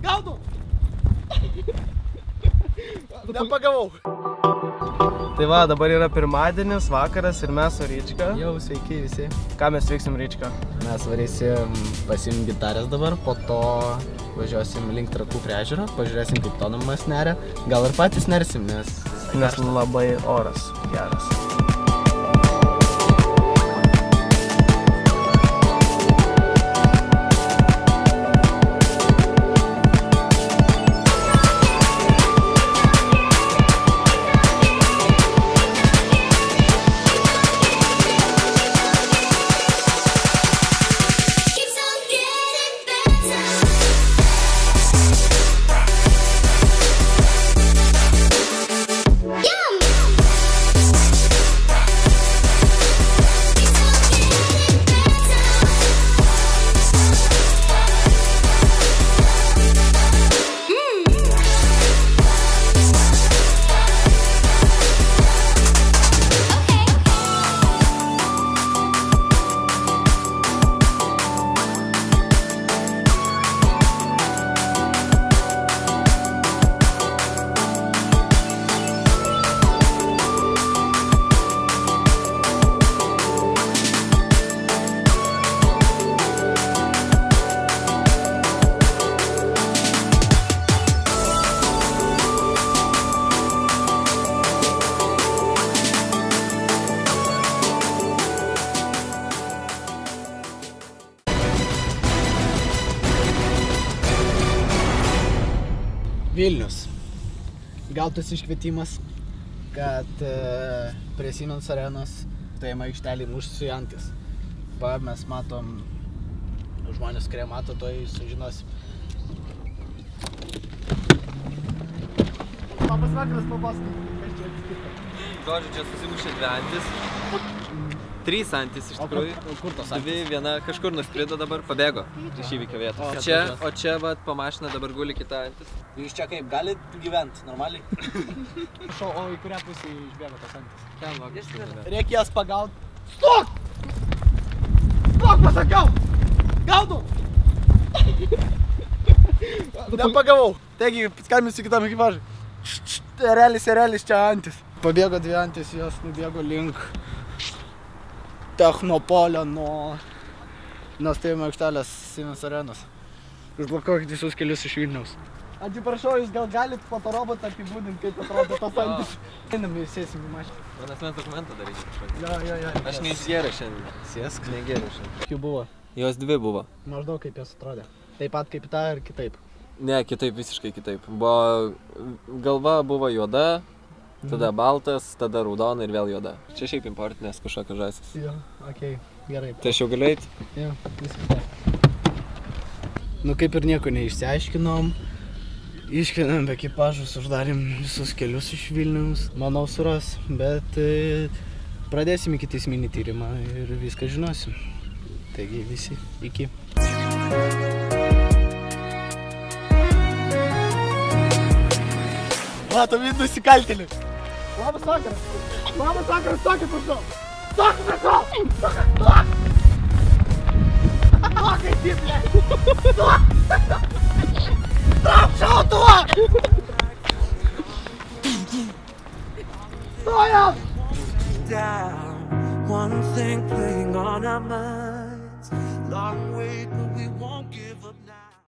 Gaudau! Nepagavau. Tai va, dabar yra pirmadienis, vakaras ir mes su Ryčka. Jau, sveiki visi. Ką mes veiksim, Ryčka? Mes varysim pasiimti gitarės dabar, po to važiuosim link Trakų prie ežero, pažiūrėsim kaip tonamas neria. Gal ir patys nersim, nes labai oras geras. Vilnius. Gautas iškvietimas, kad prie Siemens arenos stojimo aikštelėj mušasi antis. Mes matom žmonės, kurie mato, to sužinosim. Labas vakaras, papasakok, kas čia atsitiko. Žodžiu, čia susimušė dvi antis. 3 antis iš tikrųjų. Kur tos antis? Viena kažkur nuskrido dabar, pabėgo iš įvykio vietos. O čia vat po mašiną dabar guli kita antis. Jūs čia kaip, galit gyventi normaliai? O į kurią pusę išbėgo tos antis? Ten va. Reikia jas pagaut. Stok! Stok, pasakiau! Gaudau! Nepagavau. Taigi, skambinsiu kitam ekipažui. Erelis čia antis. Pabėgo dvi antis, jos nubėgo link Technopolio nuo stojimo aikštelės Siemens arenos. Užblokuokit visus kelius iš Vilniaus. Atsiprašau, jūs gal galit fotorobotą apibūdinti, kaip atrodo tos antis. Einam ir sėsim į mašiną. Man asmens dokumentą daryti kažkokį. Jo. Aš neįsigėriau šiandien. Sėsk. Negėriau šiandien. Jų buvo. Jos dvi buvo. Maždaug kaip jos atrodė. Taip pat kaip ta ir kitaip. Ne, kitaip, visiškai kitaip. Galva buvo juoda, tada baltas, tada raudona ir vėl juoda. Čia šiaip importinės kažkokios žąsys. Jo, okei, gerai. Tai aš jau galiu eiti? Jo, viskas taip. Nu kaip ir nieko neišsiaiškinom. Iškvietėm ekipažus, uždarėm visus kelius iš Vilniaus. Manau suras, bet pradėsim ikiteisminį tyrimą ir viską žinosim. Taigi visi, iki. Matom, vis nusikaltėlį. Labas vakaras. Labas vakaras, stokit prašau. Stokit prašau. Stok. Stokai, tiplė. Stok. Trap šautuvą. Stojam. One thing playing on our minds. Long way, but